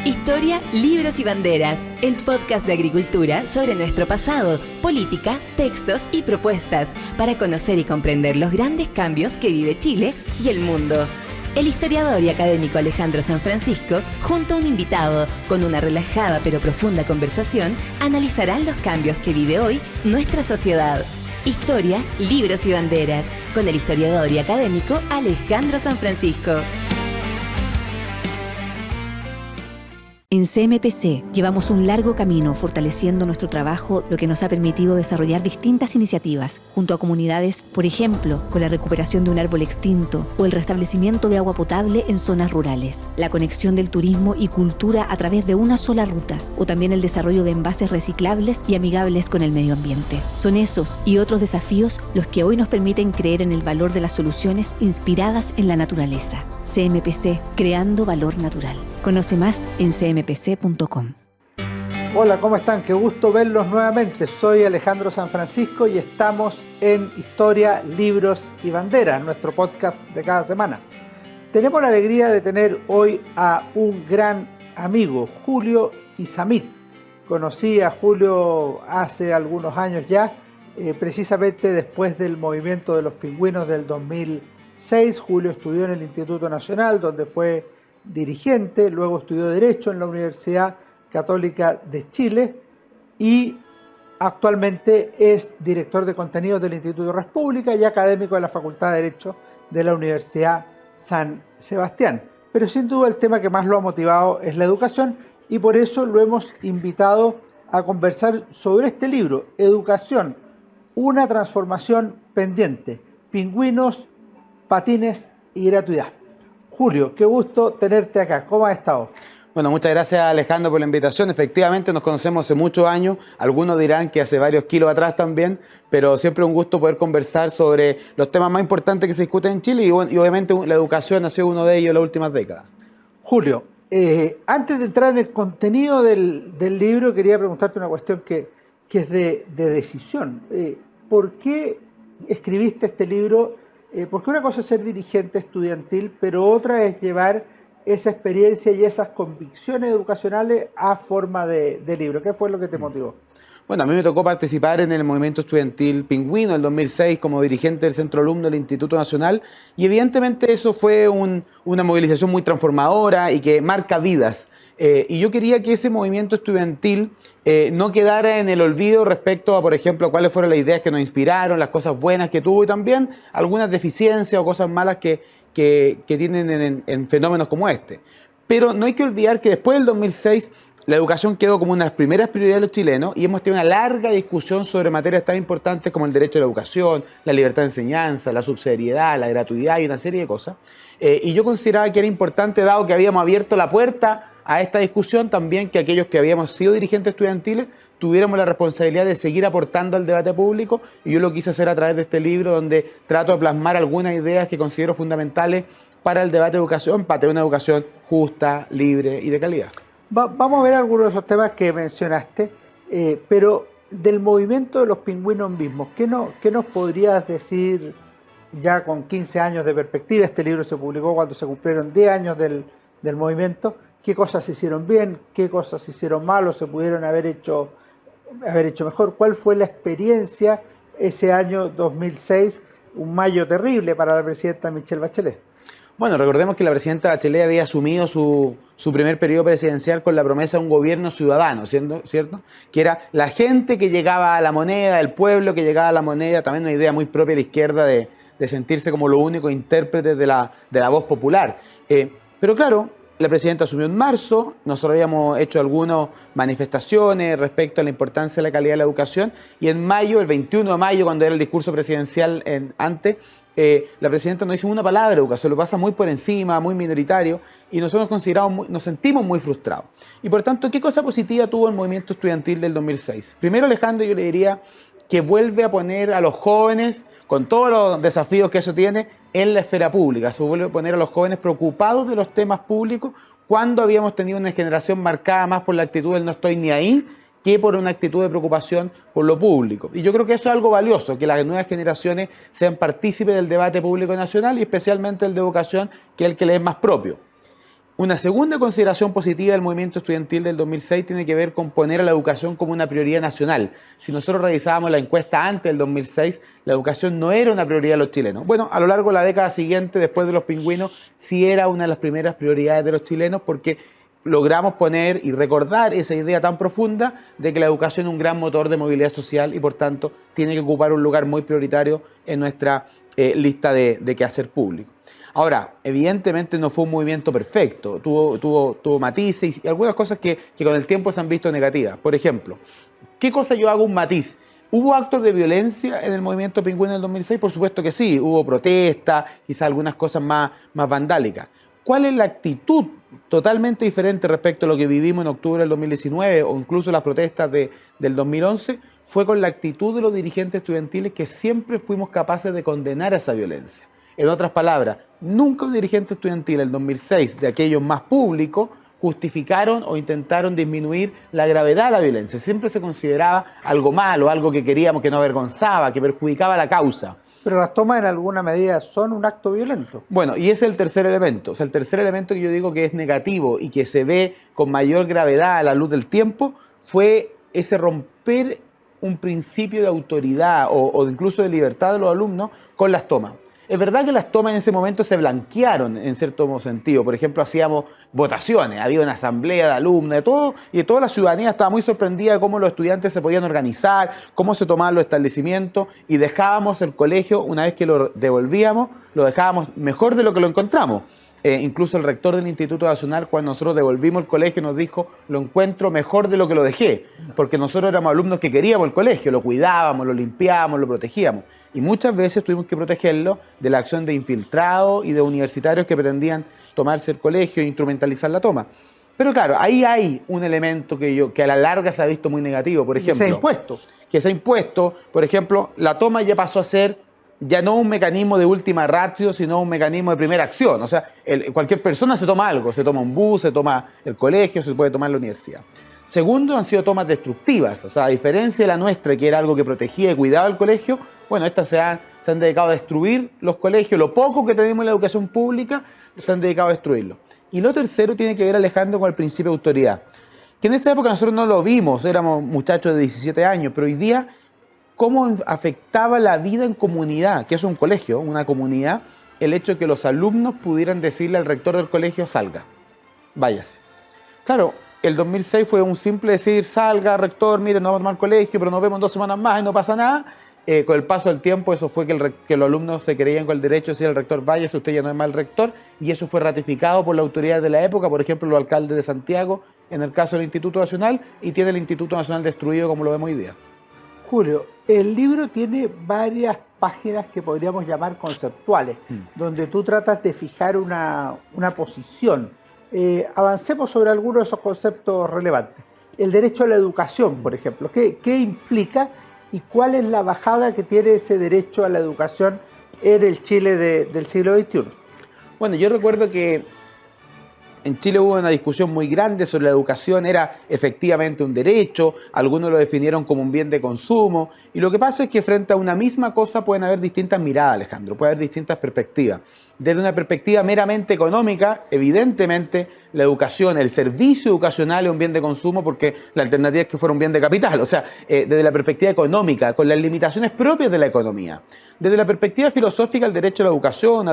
Historia, libros y banderas, el podcast de agricultura sobre nuestro pasado, política, textos y propuestas para conocer y comprender los grandes cambios que vive Chile y el mundo. El historiador y académico Alejandro San Francisco, junto a un invitado, con una relajada pero profunda conversación, analizarán los cambios que vive hoy nuestra sociedad. Historia, libros y banderas, con el historiador y académico Alejandro San Francisco. En CMPC llevamos un largo camino fortaleciendo nuestro trabajo, lo que nos ha permitido desarrollar distintas iniciativas junto a comunidades, por ejemplo, con la recuperación de un árbol extinto o el restablecimiento de agua potable en zonas rurales, la conexión del turismo y cultura a través de una sola ruta, o también el desarrollo de envases reciclables y amigables con el medio ambiente. Son esos y otros desafíos los que hoy nos permiten creer en el valor de las soluciones inspiradas en la naturaleza. CMPC, creando valor natural. Conoce más en cmpc.com. Hola, ¿cómo están? Qué gusto verlos nuevamente. Soy Alejandro San Francisco y estamos en Historia, Libros y Banderas, nuestro podcast de cada semana. Tenemos la alegría de tener hoy a un gran amigo, Julio Izammit. Conocí a Julio hace algunos años ya, precisamente después del movimiento de los pingüinos del 2006. Julio estudió en el Instituto Nacional, donde fue dirigente, luego estudió Derecho en la Universidad Católica de Chile y actualmente es director de contenidos del Instituto República y académico de la Facultad de Derecho de la Universidad San Sebastián. Pero sin duda el tema que más lo ha motivado es la educación y por eso lo hemos invitado a conversar sobre este libro, Educación, una transformación pendiente, pingüinos, patines y gratuidad. Julio, qué gusto tenerte acá. ¿Cómo has estado? Bueno, muchas gracias Alejandro por la invitación. Efectivamente nos conocemos hace muchos años, algunos dirán que hace varios kilos atrás también, pero siempre un gusto poder conversar sobre los temas más importantes que se discuten en Chile y obviamente la educación ha sido uno de ellos en las últimas décadas. Julio, antes de entrar en el contenido del libro, quería preguntarte una cuestión que es de decisión. ¿Por qué escribiste este libro? Porque una cosa es ser dirigente estudiantil, pero otra es llevar esa experiencia y esas convicciones educacionales a forma de libro. ¿Qué fue lo que te motivó? Bueno, a mí me tocó participar en el movimiento estudiantil Pingüino el 2006 como dirigente del Centro Alumno del Instituto Nacional y evidentemente eso fue una movilización muy transformadora y que marca vidas. Y yo quería que ese movimiento estudiantil no quedara en el olvido respecto a, por ejemplo, cuáles fueron las ideas que nos inspiraron, las cosas buenas que tuvo y también algunas deficiencias o cosas malas que tienen en fenómenos como este. Pero no hay que olvidar que después del 2006 la educación quedó como una de las primeras prioridades de los chilenos y hemos tenido una larga discusión sobre materias tan importantes como el derecho a la educación, la libertad de enseñanza, la subsidiariedad, la gratuidad y una serie de cosas. Y yo consideraba que era importante, dado que habíamos abierto la puerta a esta discusión, también que aquellos que habíamos sido dirigentes estudiantiles tuviéramos la responsabilidad de seguir aportando al debate público y yo lo quise hacer a través de este libro donde trato de plasmar algunas ideas que considero fundamentales para el debate de educación, para tener una educación justa, libre y de calidad. Vamos a ver algunos de esos temas que mencionaste, pero del movimiento de los pingüinos mismos, ¿qué nos podrías decir ya con 15 años de perspectiva? Este libro se publicó cuando se cumplieron 10 años del movimiento. ¿Qué cosas se hicieron bien? ¿Qué cosas se hicieron mal o se pudieron haber hecho mejor? ¿Cuál fue la experiencia ese año 2006, un mayo terrible para la presidenta Michelle Bachelet? Bueno, recordemos que la presidenta Bachelet había asumido su primer periodo presidencial con la promesa de un gobierno ciudadano, ¿cierto? Que era la gente que llegaba a la moneda, el pueblo que llegaba a la moneda, también una idea muy propia de la izquierda de sentirse como los únicos intérpretes de la voz popular. Pero claro, la presidenta asumió en marzo, nosotros habíamos hecho algunas manifestaciones respecto a la importancia de la calidad de la educación y en mayo, el 21 de mayo, cuando era el discurso presidencial antes, la presidenta no dice una palabra de educación, lo pasa muy por encima, muy minoritario y nosotros nos sentimos muy frustrados. Y por tanto, ¿qué cosa positiva tuvo el movimiento estudiantil del 2006? Primero, Alejandro, yo le diría que vuelve a poner a los jóvenes, con todos los desafíos que eso tiene, en la esfera pública. Se vuelve a poner a los jóvenes preocupados de los temas públicos cuando habíamos tenido una generación marcada más por la actitud del no estoy ni ahí que por una actitud de preocupación por lo público. Y yo creo que eso es algo valioso, que las nuevas generaciones sean partícipes del debate público nacional y especialmente el de educación, que es el que les es más propio. Una segunda consideración positiva del movimiento estudiantil del 2006 tiene que ver con poner a la educación como una prioridad nacional. Si nosotros revisábamos la encuesta antes del 2006, la educación no era una prioridad de los chilenos. Bueno, a lo largo de la década siguiente, después de los pingüinos, sí era una de las primeras prioridades de los chilenos porque logramos poner y recordar esa idea tan profunda de que la educación es un gran motor de movilidad social y por tanto tiene que ocupar un lugar muy prioritario en nuestra lista de quehacer público. Ahora, evidentemente no fue un movimiento perfecto, tuvo matices y algunas cosas que con el tiempo se han visto negativas. Por ejemplo, ¿qué cosa yo hago un matiz? ¿Hubo actos de violencia en el movimiento pingüino del 2006? Por supuesto que sí, hubo protestas, quizás algunas cosas más vandálicas. ¿Cuál es la actitud totalmente diferente respecto a lo que vivimos en octubre del 2019 o incluso las protestas del 2011? Fue con la actitud de los dirigentes estudiantiles que siempre fuimos capaces de condenar esa violencia. En otras palabras, nunca un dirigente estudiantil en el 2006, de aquellos más públicos, justificaron o intentaron disminuir la gravedad de la violencia. Siempre se consideraba algo malo, algo que queríamos, que nos avergonzaba, que perjudicaba la causa. Pero las tomas en alguna medida son un acto violento. Bueno, y ese es el tercer elemento. O sea, el tercer elemento que yo digo que es negativo y que se ve con mayor gravedad a la luz del tiempo fue ese romper un principio de autoridad o incluso de libertad de los alumnos con las tomas. Es verdad que las tomas en ese momento se blanquearon en cierto sentido. Por ejemplo, hacíamos votaciones, había una asamblea de alumnos, de todo, y toda la ciudadanía estaba muy sorprendida de cómo los estudiantes se podían organizar, cómo se tomaban los establecimientos, y dejábamos el colegio, una vez que lo devolvíamos, lo dejábamos mejor de lo que lo encontramos. Incluso el rector del Instituto Nacional, cuando nosotros devolvimos el colegio, nos dijo, lo encuentro mejor de lo que lo dejé, porque nosotros éramos alumnos que queríamos el colegio, lo cuidábamos, lo limpiábamos, lo protegíamos. Y muchas veces tuvimos que protegerlo de la acción de infiltrados y de universitarios que pretendían tomarse el colegio e instrumentalizar la toma. Pero claro, ahí hay un elemento que a la larga se ha visto muy negativo. Por ejemplo, que se ha impuesto, por ejemplo, la toma ya pasó a ser ya no un mecanismo de última ratio, sino un mecanismo de primera acción. O sea, cualquier persona se toma algo, se toma un bus, se toma el colegio, se puede tomar la universidad. Segundo, han sido tomas destructivas. O sea, a diferencia de la nuestra, que era algo que protegía y cuidaba el colegio, bueno, estas se han dedicado a destruir los colegios. Lo poco que tenemos en la educación pública, se han dedicado a destruirlo. Y lo tercero tiene que ver, Alejandro, con el principio de autoridad. Que en esa época nosotros no lo vimos, éramos muchachos de 17 años, pero hoy día, cómo afectaba la vida en comunidad, que es un colegio, una comunidad, el hecho de que los alumnos pudieran decirle al rector del colegio, salga, váyase. Claro, el 2006 fue un simple decir, salga, rector, mire, no vamos a tomar colegio, pero nos vemos en 2 semanas más y no pasa nada. Con el paso del tiempo, eso fue que los alumnos se creían con el derecho de decir al rector, váyase, usted ya no es más el rector, y eso fue ratificado por la autoridad de la época, por ejemplo, los alcaldes de Santiago, en el caso del Instituto Nacional, y tiene el Instituto Nacional destruido como lo vemos hoy día. Julio, el libro tiene varias páginas que podríamos llamar conceptuales, donde tú tratas de fijar una posición. Avancemos sobre algunos de esos conceptos relevantes. El derecho a la educación, por ejemplo, ¿qué implica y cuál es la bajada que tiene ese derecho a la educación en el Chile del siglo XXI? Bueno, yo recuerdo que en Chile hubo una discusión muy grande sobre la educación, era efectivamente un derecho, algunos lo definieron como un bien de consumo, y lo que pasa es que frente a una misma cosa pueden haber distintas miradas, Alejandro, puede haber distintas perspectivas. Desde una perspectiva meramente económica, evidentemente la educación, el servicio educacional es un bien de consumo porque la alternativa es que fuera un bien de capital, o sea, desde la perspectiva económica, con las limitaciones propias de la economía. Desde la perspectiva filosófica, el derecho a la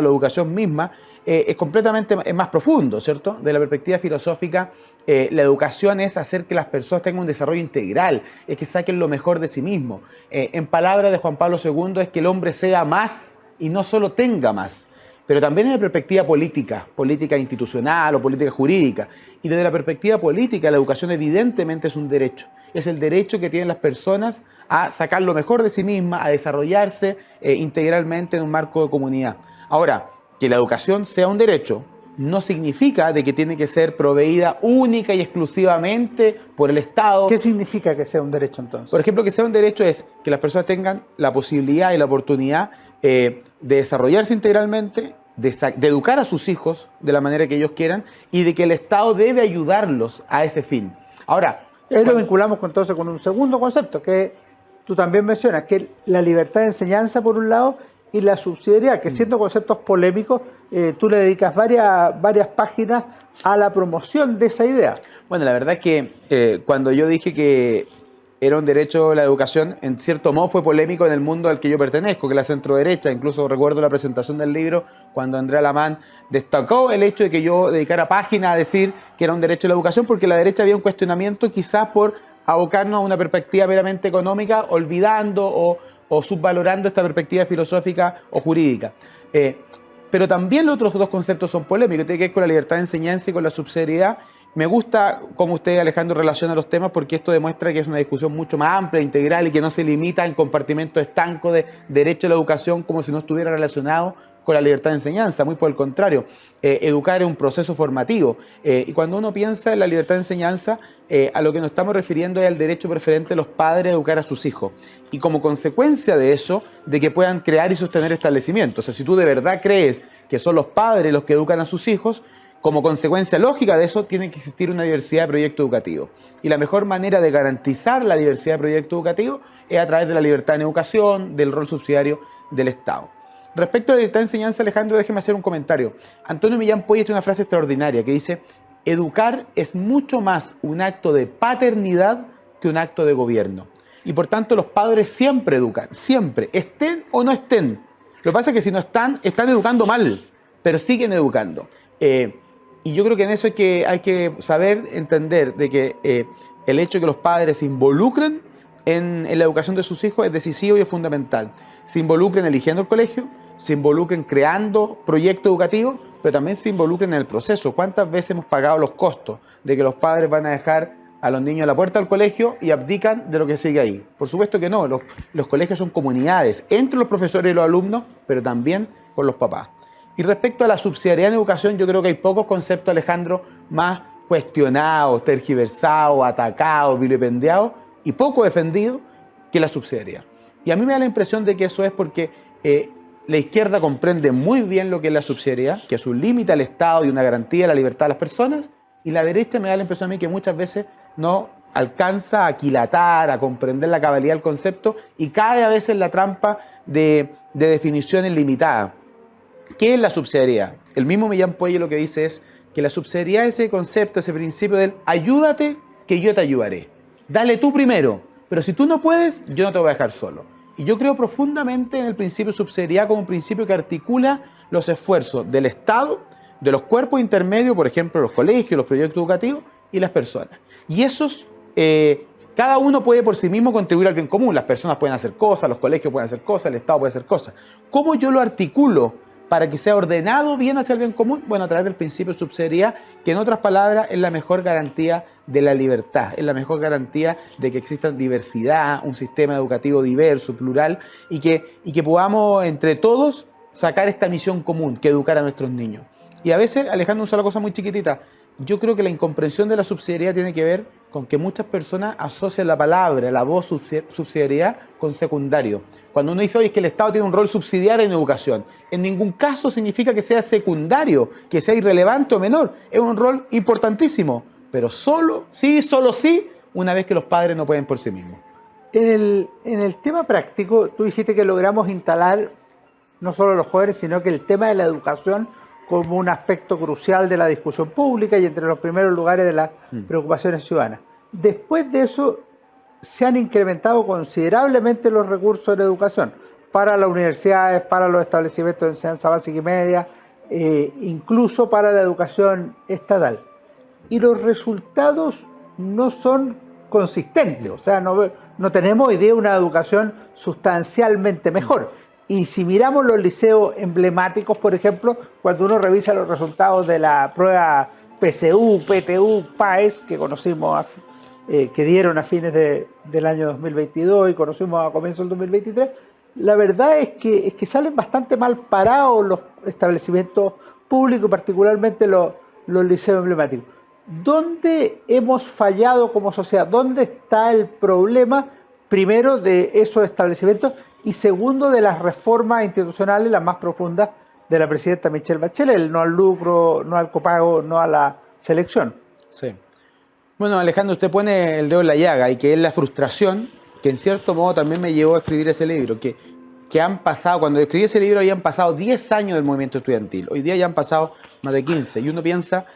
educación misma, es más profundo, ¿cierto? De la perspectiva filosófica, la educación es hacer que las personas tengan un desarrollo integral, es que saquen lo mejor de sí mismos. En palabras de Juan Pablo II, es que el hombre sea más y no solo tenga más. Pero también en la perspectiva política institucional o política jurídica. Y desde la perspectiva política, la educación evidentemente es un derecho. Es el derecho que tienen las personas a sacar lo mejor de sí mismas, a desarrollarse integralmente en un marco de comunidad. Ahora, que la educación sea un derecho no significa de que tiene que ser proveída única y exclusivamente por el Estado. ¿Qué significa que sea un derecho entonces? Por ejemplo, que sea un derecho es que las personas tengan la posibilidad y la oportunidad de desarrollarse integralmente, de educar a sus hijos de la manera que ellos quieran y de que el Estado debe ayudarlos a ese fin. Ahora, ahí lo vinculamos entonces con un segundo concepto que tú también mencionas, que es la libertad de enseñanza por un lado y la subsidiariedad, que siendo conceptos polémicos, tú le dedicas varias páginas a la promoción de esa idea. Bueno, la verdad es que cuando yo dije que era un derecho la educación, en cierto modo fue polémico en el mundo al que yo pertenezco, que es la centroderecha. Incluso recuerdo la presentación del libro cuando Andrea Lamán destacó el hecho de que yo dedicara página a decir que era un derecho a la educación, porque la derecha había un cuestionamiento quizás por abocarnos a una perspectiva meramente económica, olvidando o subvalorando esta perspectiva filosófica o jurídica. Pero también los otros dos conceptos son polémicos, tiene que ver con la libertad de enseñanza y con la subsidiariedad. Me gusta cómo usted, Alejandro, relaciona los temas, porque esto demuestra que es una discusión mucho más amplia, integral, y que no se limita en compartimentos estancos de derecho a la educación como si no estuviera relacionado con la libertad de enseñanza. Muy por el contrario, educar es un proceso formativo. Y cuando uno piensa en la libertad de enseñanza, a lo que nos estamos refiriendo es al derecho preferente de los padres a educar a sus hijos. Y como consecuencia de eso, de que puedan crear y sostener establecimientos. O sea, si tú de verdad crees que son los padres los que educan a sus hijos, como consecuencia lógica de eso, tiene que existir una diversidad de proyectos educativos. Y la mejor manera de garantizar la diversidad de proyectos educativos es a través de la libertad en educación, del rol subsidiario del Estado. Respecto a la libertad de enseñanza, Alejandro, déjeme hacer un comentario. Antonio Millán Puey tiene una frase extraordinaria que dice: educar es mucho más un acto de paternidad que un acto de gobierno. Y por tanto los padres siempre educan, siempre, estén o no estén. Lo que pasa es que si no están educando mal, pero siguen educando. Y yo creo que en eso hay que saber entender de que el hecho de que los padres se involucren en la educación de sus hijos es decisivo y es fundamental. Se involucren eligiendo el colegio, se involucren creando proyectos educativos, pero también se involucren en el proceso. ¿Cuántas veces hemos pagado los costos de que los padres van a dejar a los niños a la puerta del colegio y abdican de lo que sigue ahí? Por supuesto que no, los colegios son comunidades entre los profesores y los alumnos, pero también con los papás. Y respecto a la subsidiariedad en educación, yo creo que hay pocos conceptos, Alejandro, más cuestionados, tergiversados, atacados, vilipendiados y poco defendidos que la subsidiariedad. Y a mí me da la impresión de que eso es porque la izquierda comprende muy bien lo que es la subsidiariedad, que es un límite al Estado y una garantía de la libertad de las personas, y la derecha me da la impresión a mí que muchas veces no alcanza a aquilatar, a comprender la cabalidad del concepto y cae a veces en la trampa de definiciones limitadas. ¿Qué es la subsidiariedad? El mismo Millán Puey lo que dice es que la subsidiariedad es ese concepto, ese principio del ayúdate que yo te ayudaré. Dale tú primero, pero si tú no puedes, yo no te voy a dejar solo. Y yo creo profundamente en el principio de subsidiariedad como un principio que articula los esfuerzos del Estado, de los cuerpos intermedios, por ejemplo, los colegios, los proyectos educativos y las personas. Y esos, cada uno puede por sí mismo contribuir al bien común. Las personas pueden hacer cosas, los colegios pueden hacer cosas, el Estado puede hacer cosas. ¿Cómo yo lo articulo para que sea ordenado bien hacia el bien común? Bueno, a través del principio de subsidiariedad, que en otras palabras es la mejor garantía de la libertad, es la mejor garantía de que exista diversidad, un sistema educativo diverso, plural, y que podamos entre todos sacar esta misión común, que educar a nuestros niños. Y a veces, Alejandro, usa una cosa muy chiquitita. Yo creo que la incomprensión de la subsidiariedad tiene que ver con que muchas personas asocian la palabra, la voz subsidiariedad con secundario. Cuando uno dice, oye, es que el Estado tiene un rol subsidiario en educación, en ningún caso significa que sea secundario, que sea irrelevante o menor. Es un rol importantísimo, pero solo sí, una vez que los padres no pueden por sí mismos. En el tema práctico, tú dijiste que logramos instalar no solo los jóvenes, sino que el tema de la educación como un aspecto crucial de la discusión pública y entre los primeros lugares de las preocupaciones ciudadanas. Después de eso, se han incrementado considerablemente los recursos en educación para las universidades, para los establecimientos de enseñanza básica y media, incluso para la educación estatal. Y los resultados no son consistentes, o sea, no tenemos hoy día una educación sustancialmente mejor. Y si miramos los liceos emblemáticos, por ejemplo, cuando uno revisa los resultados de la prueba PSU, PTU, PAES, que conocimos, que dieron a fines del año 2022 y conocimos a comienzos del 2023, la verdad es que salen bastante mal parados los establecimientos públicos, particularmente los liceos emblemáticos. ¿Dónde hemos fallado como sociedad? ¿Dónde está el problema, primero, de esos establecimientos y segundo, de las reformas institucionales, las más profundas, de la presidenta Michelle Bachelet, el no al lucro, no al copago, no a la selección? Sí. Bueno, Alejandro, usted pone el dedo en la llaga, y que es la frustración que en cierto modo también me llevó a escribir ese libro, que han pasado, cuando escribí ese libro habían pasado 10 años del movimiento estudiantil, hoy día ya han pasado más de 15, y uno piensa,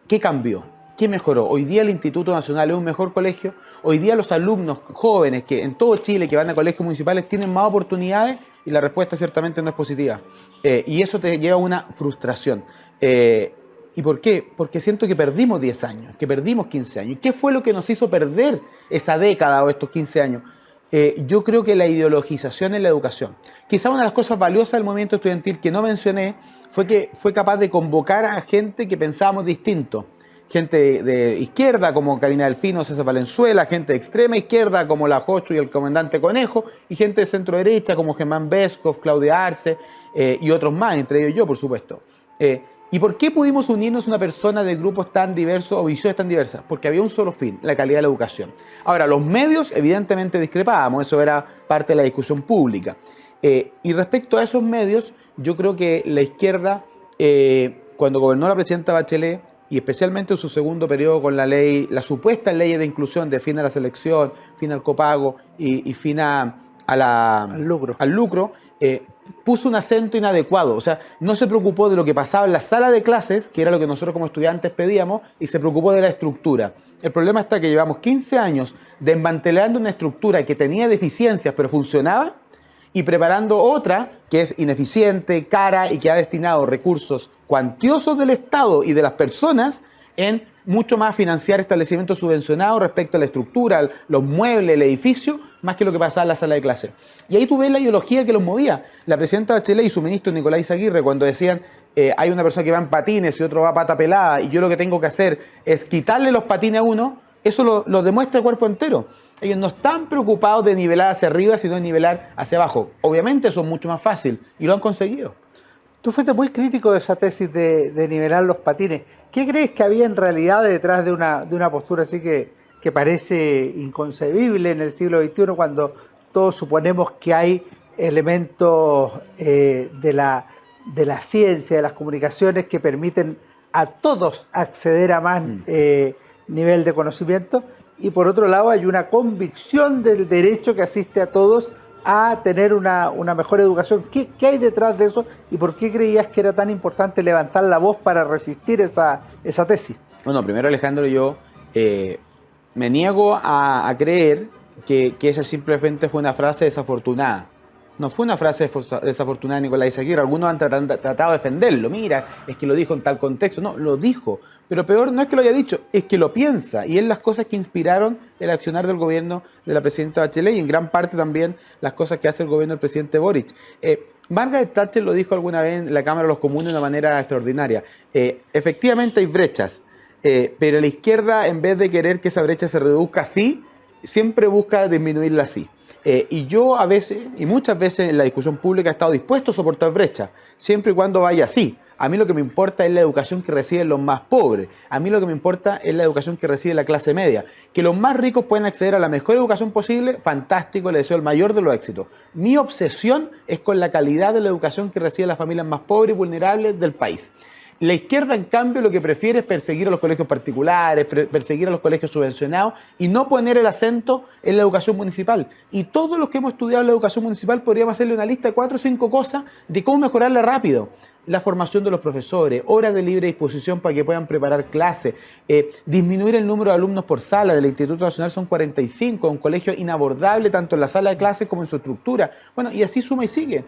¿Qué cambió? ¿Qué mejoró? Hoy día el Instituto Nacional es un mejor colegio. Hoy día los alumnos jóvenes que en todo Chile que van a colegios municipales tienen más oportunidades y la respuesta ciertamente no es positiva. Y eso te lleva a una frustración. ¿Y por qué? Porque siento que perdimos 10 años, que perdimos 15 años. ¿Y qué fue lo que nos hizo perder esa década o estos 15 años? Yo creo que la ideologización en la educación. Quizá una de las cosas valiosas del movimiento estudiantil que no mencioné fue que fue capaz de convocar a gente que pensábamos distinto. Gente de izquierda como Karina Delfino, César Valenzuela, gente de extrema izquierda como la Jocho y el comandante Conejo, y gente de centro derecha como Germán Beskov, Claudia Arce y otros más, entre ellos yo, por supuesto. ¿Y por qué pudimos unirnos una persona de grupos tan diversos o visiones tan diversas? Porque había un solo fin, la calidad de la educación. Ahora, los medios evidentemente discrepábamos, eso era parte de la discusión pública. Y respecto a esos medios, yo creo que la izquierda, cuando gobernó la presidenta Bachelet, y especialmente en su segundo periodo con la ley, la supuesta ley de inclusión de fin a la selección, fin al copago y fin al lucro, puso un acento inadecuado. O sea, no se preocupó de lo que pasaba en la sala de clases, que era lo que nosotros como estudiantes pedíamos, y se preocupó de la estructura. El problema está que llevamos 15 años desmantelando una estructura que tenía deficiencias pero funcionaba, y preparando otra que es ineficiente, cara y que ha destinado recursos cuantiosos del Estado y de las personas en mucho más financiar establecimientos subvencionados respecto a la estructura, los muebles, el edificio, más que lo que pasaba en la sala de clase. Y ahí tú ves la ideología que los movía. La presidenta Bachelet y su ministro Nicolás Aguirre, cuando decían hay una persona que va en patines y otro va a pata pelada y yo lo que tengo que hacer es quitarle los patines a uno, eso lo demuestra el cuerpo entero. Ellos no están preocupados de nivelar hacia arriba, sino de nivelar hacia abajo. Obviamente eso es mucho más fácil y lo han conseguido. Tú fuiste muy crítico de esa tesis de nivelar los patines. ¿Qué crees que había en realidad detrás de una postura así que parece inconcebible en el siglo XXI, cuando todos suponemos que hay elementos de la ciencia, de las comunicaciones que permiten a todos acceder a más nivel de conocimiento? Y por otro lado hay una convicción del derecho que asiste a todos a tener una mejor educación. ¿Qué hay detrás de eso y por qué creías que era tan importante levantar la voz para resistir esa tesis? Bueno, primero Alejandro, yo me niego a creer que esa simplemente fue una frase desafortunada. No fue una frase desafortunada de Nicolás Aguirre. Algunos han tratado de defenderlo. Mira, es que lo dijo en tal contexto. No, lo dijo. Pero peor no es que lo haya dicho, es que lo piensa. Y es las cosas que inspiraron el accionar del gobierno de la presidenta Bachelet y en gran parte también las cosas que hace el gobierno del presidente Boric. Margaret Thatcher lo dijo alguna vez en la Cámara de los Comunes de una manera extraordinaria. Efectivamente hay brechas, pero la izquierda, en vez de querer que esa brecha se reduzca así, siempre busca disminuirla así. Y yo a veces, y muchas veces en la discusión pública he estado dispuesto a soportar brechas, siempre y cuando vaya así. A mí lo que me importa es la educación que reciben los más pobres. A mí lo que me importa es la educación que recibe la clase media. Que los más ricos puedan acceder a la mejor educación posible, fantástico, le deseo el mayor de los éxitos. Mi obsesión es con la calidad de la educación que reciben las familias más pobres y vulnerables del país. La izquierda, en cambio, lo que prefiere es perseguir a los colegios particulares, perseguir a los colegios subvencionados y no poner el acento en la educación municipal. Y todos los que hemos estudiado la educación municipal podríamos hacerle una lista de 4 o 5 cosas de cómo mejorarla rápido. La formación de los profesores, horas de libre disposición para que puedan preparar clases, disminuir el número de alumnos por sala. Del Instituto Nacional son 45, un colegio inabordable tanto en la sala de clases como en su estructura. Bueno, y así suma y sigue.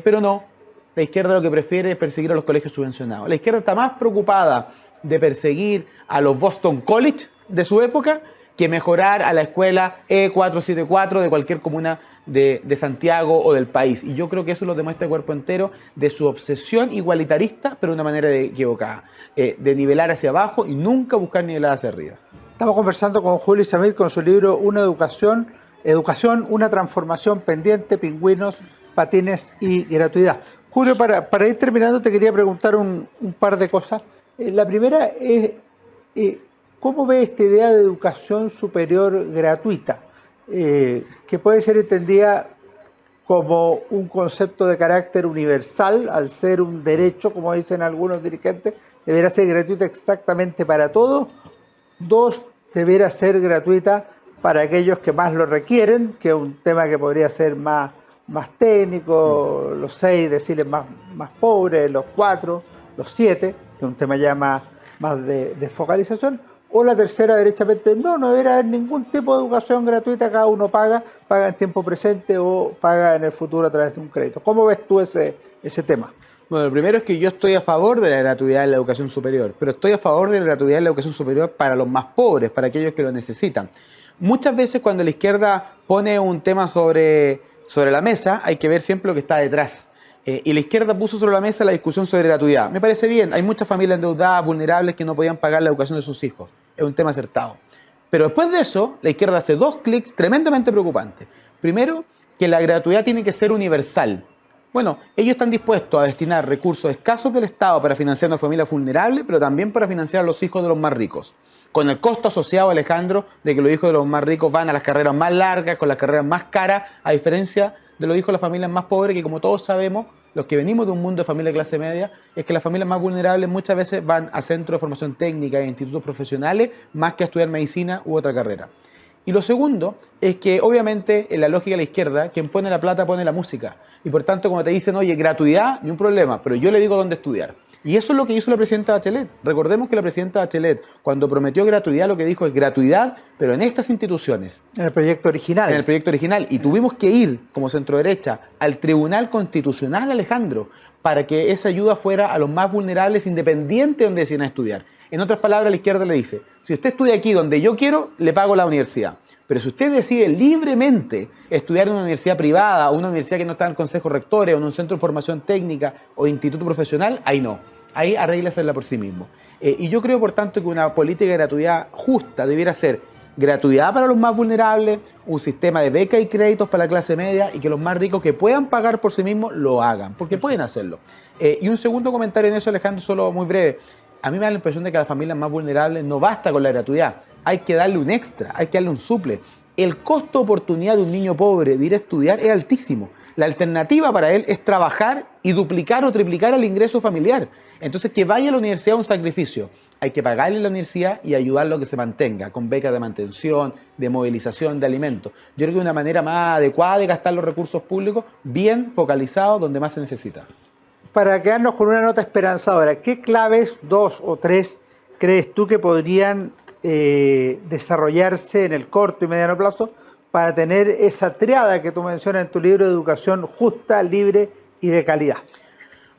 Pero no. La izquierda lo que prefiere es perseguir a los colegios subvencionados. La izquierda está más preocupada de perseguir a los Boston College de su época que mejorar a la escuela E474 de cualquier comuna de Santiago o del país. Y yo creo que eso lo demuestra el cuerpo entero de su obsesión igualitarista, pero de una manera equivocada, de nivelar hacia abajo y nunca buscar nivelar hacia arriba. Estamos conversando con Julio Isamit con su libro Una educación, una transformación pendiente, pingüinos, patines y gratuidad. Julio, para ir terminando te quería preguntar un par de cosas. La primera es, ¿cómo ves esta idea de educación superior gratuita? Que puede ser entendida como un concepto de carácter universal, al ser un derecho, como dicen algunos dirigentes, deberá ser gratuita exactamente para todos. 2, deberá ser gratuita para aquellos que más lo requieren, que es un tema que podría ser más técnico. Los 6 decirles más pobres, los 4, los 7, que es un tema ya más más de focalización, o la tercera derechamente no debería haber ningún tipo de educación gratuita, cada uno paga en tiempo presente o paga en el futuro a través de un crédito. ¿Cómo ves tú ese tema? Bueno, lo primero es que yo estoy a favor de la gratuidad en la educación superior, pero estoy a favor de la gratuidad en la educación superior para los más pobres, para aquellos que lo necesitan. Muchas veces cuando la izquierda pone un tema sobre la mesa, hay que ver siempre lo que está detrás. Y la izquierda puso sobre la mesa la discusión sobre gratuidad. Me parece bien, hay muchas familias endeudadas, vulnerables, que no podían pagar la educación de sus hijos. Es un tema acertado. Pero después de eso, la izquierda hace dos clics tremendamente preocupantes. Primero, que la gratuidad tiene que ser universal. Bueno, ellos están dispuestos a destinar recursos escasos del Estado para financiar a una familia vulnerable, pero también para financiar a los hijos de los más ricos. Con el costo asociado, Alejandro, de que los hijos de los más ricos van a las carreras más largas, con las carreras más caras, a diferencia de los hijos de las familias más pobres, que como todos sabemos, los que venimos de un mundo de familia de clase media, es que las familias más vulnerables muchas veces van a centros de formación técnica e institutos profesionales más que a estudiar medicina u otra carrera. Y lo segundo es que obviamente en la lógica de la izquierda, quien pone la plata pone la música. Y por tanto, como te dicen, oye, gratuidad, ni un problema, pero yo le digo dónde estudiar. Y eso es lo que hizo la presidenta Bachelet. Recordemos que la presidenta Bachelet, cuando prometió gratuidad, lo que dijo es gratuidad, pero en estas instituciones. En el proyecto original. En el proyecto original. Y tuvimos que ir, como centroderecha, al Tribunal Constitucional, Alejandro, para que esa ayuda fuera a los más vulnerables, independiente de donde decían estudiar. En otras palabras, la izquierda le dice, si usted estudia aquí donde yo quiero, le pago la universidad. Pero si usted decide libremente estudiar en una universidad privada, o una universidad que no está en el consejo rector, o en un centro de formación técnica o instituto profesional, ahí no. Ahí arréglesela por sí mismo. Y yo creo, por tanto, que una política de gratuidad justa debiera ser gratuidad para los más vulnerables, un sistema de becas y créditos para la clase media y que los más ricos que puedan pagar por sí mismos lo hagan, porque pueden hacerlo. Y un segundo comentario en eso, Alejandro, solo muy breve. A mí me da la impresión de que a las familias más vulnerables no basta con la gratuidad. Hay que darle un extra, hay que darle un suple. El costo de oportunidad de un niño pobre de ir a estudiar es altísimo. La alternativa para él es trabajar y duplicar o triplicar el ingreso familiar. Entonces, que vaya a la universidad es un sacrificio. Hay que pagarle a la universidad y ayudarlo a que se mantenga, con becas de mantención, de movilización, de alimentos. Yo creo que una manera más adecuada de gastar los recursos públicos, bien focalizados, donde más se necesita. Para quedarnos con una nota esperanzadora, ¿qué claves, 2 o 3, crees tú que podrían desarrollarse en el corto y mediano plazo para tener esa triada que tú mencionas en tu libro de educación justa, libre y de calidad?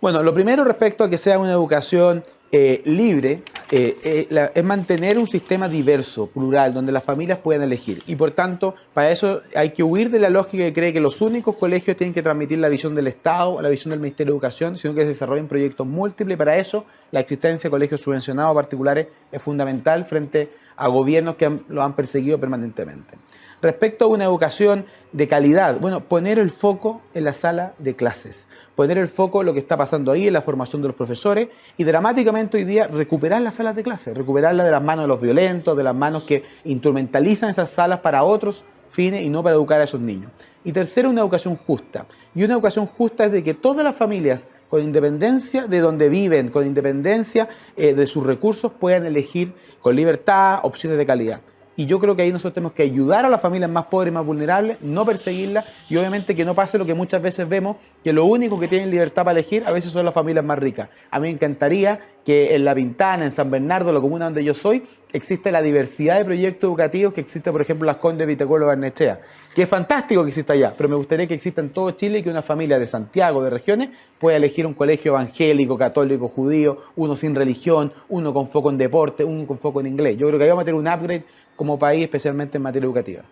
Bueno, lo primero respecto a que sea una educación libre es mantener un sistema diverso, plural, donde las familias puedan elegir. Y por tanto, para eso hay que huir de la lógica que cree que los únicos colegios tienen que transmitir la visión del Estado o la visión del Ministerio de Educación, sino que se desarrollen proyectos múltiples. Y para eso, la existencia de colegios subvencionados particulares es fundamental frente a gobiernos que lo han perseguido permanentemente. Respecto a una educación de calidad, bueno, poner el foco en la sala de clases, poner el foco en lo que está pasando ahí, en la formación de los profesores y dramáticamente hoy día recuperar las salas de clases, recuperarlas de las manos de los violentos, de las manos que instrumentalizan esas salas para otros fines y no para educar a esos niños. Y tercero, una educación justa. Y una educación justa es de que todas las familias, con independencia de donde viven, con independencia de sus recursos, puedan elegir con libertad opciones de calidad. Y yo creo que ahí nosotros tenemos que ayudar a las familias más pobres y más vulnerables, no perseguirlas y obviamente que no pase lo que muchas veces vemos, que lo único que tienen libertad para elegir a veces son las familias más ricas. A mí me encantaría que en La Pintana, en San Bernardo, la comuna donde yo soy, existe la diversidad de proyectos educativos que existe, por ejemplo, en Las Condes, Vitacura o Barnechea, que es fantástico que exista allá, pero me gustaría que exista en todo Chile y que una familia de Santiago, de regiones, pueda elegir un colegio evangélico, católico, judío, uno sin religión, uno con foco en deporte, uno con foco en inglés. Yo creo que ahí vamos a tener un upgrade como país, especialmente en materia educativa.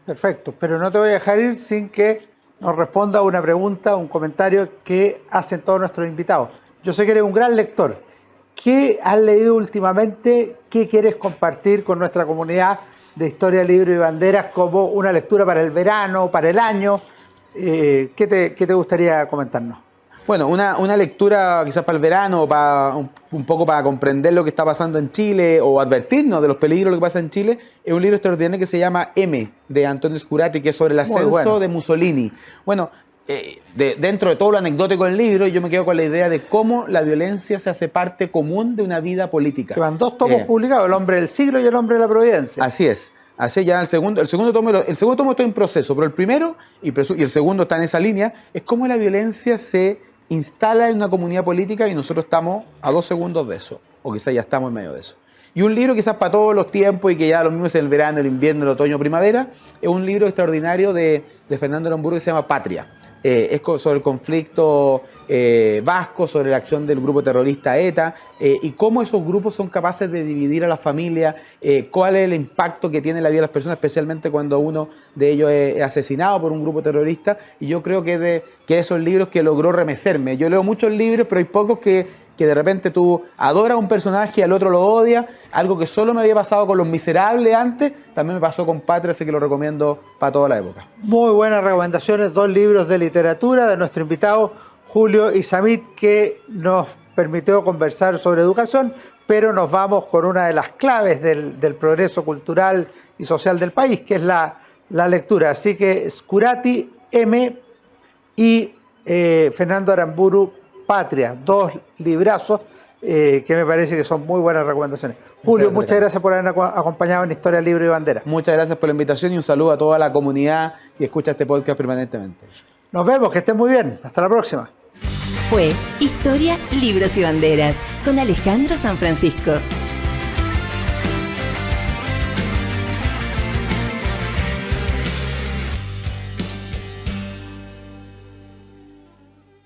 Perfecto, pero no te voy a dejar ir sin que nos responda una pregunta, un comentario que hacen todos nuestros invitados. Yo sé que eres un gran lector. ¿Qué has leído últimamente? ¿Qué quieres compartir con nuestra comunidad de Historia, Libro y Banderas como una lectura para el verano, para el año? ¿Qué te gustaría comentarnos? Bueno, una lectura quizás para el verano, o para un poco para comprender lo que está pasando en Chile o advertirnos de los peligros de lo que pasa en Chile, es un libro extraordinario que se llama M, de Antonio Scurati, que es sobre el ascenso de Mussolini. Bueno, dentro de todo lo anecdótico del libro, yo me quedo con la idea de cómo la violencia se hace parte común de una vida política. Que van 2 tomos publicados, El hombre del siglo y El hombre de la providencia. Así es. Así ya el segundo tomo está en proceso, pero el primero y el segundo está en esa línea, es cómo la violencia se instala en una comunidad política y nosotros estamos a 2 segundos de eso. o quizás ya estamos en medio de eso. Y un libro quizás para todos los tiempos y que ya lo mismo es el verano, el invierno, el otoño, primavera, es un libro extraordinario de Fernando Aramburu que se llama Patria. Es sobre el conflicto vasco, sobre la acción del grupo terrorista ETA y cómo esos grupos son capaces de dividir a la familia, cuál es el impacto que tiene en la vida de las personas, especialmente cuando uno de ellos es asesinado por un grupo terrorista. Y yo creo que esos libros que logró remecerme. Yo leo muchos libros, pero hay pocos que de repente tú adoras a un personaje y al otro lo odias, algo que solo me había pasado con Los Miserables antes, también me pasó con Patria, así que lo recomiendo para toda la época. Muy buenas recomendaciones, 2 libros de literatura de nuestro invitado Julio Izammit, que nos permitió conversar sobre educación, pero nos vamos con una de las claves del progreso cultural y social del país, que es la lectura. Así que Scurati, M y Fernando Aramburu, Patria, 2 librazos que me parece que son muy buenas recomendaciones. Julio, muchas gracias por habernos acompañado en Historia, Libro y Bandera. Muchas gracias por la invitación y un saludo a toda la comunidad que escucha este podcast permanentemente. Nos vemos, que estén muy bien. Hasta la próxima. Fue Historia, Libros y Banderas con Alejandro San Francisco.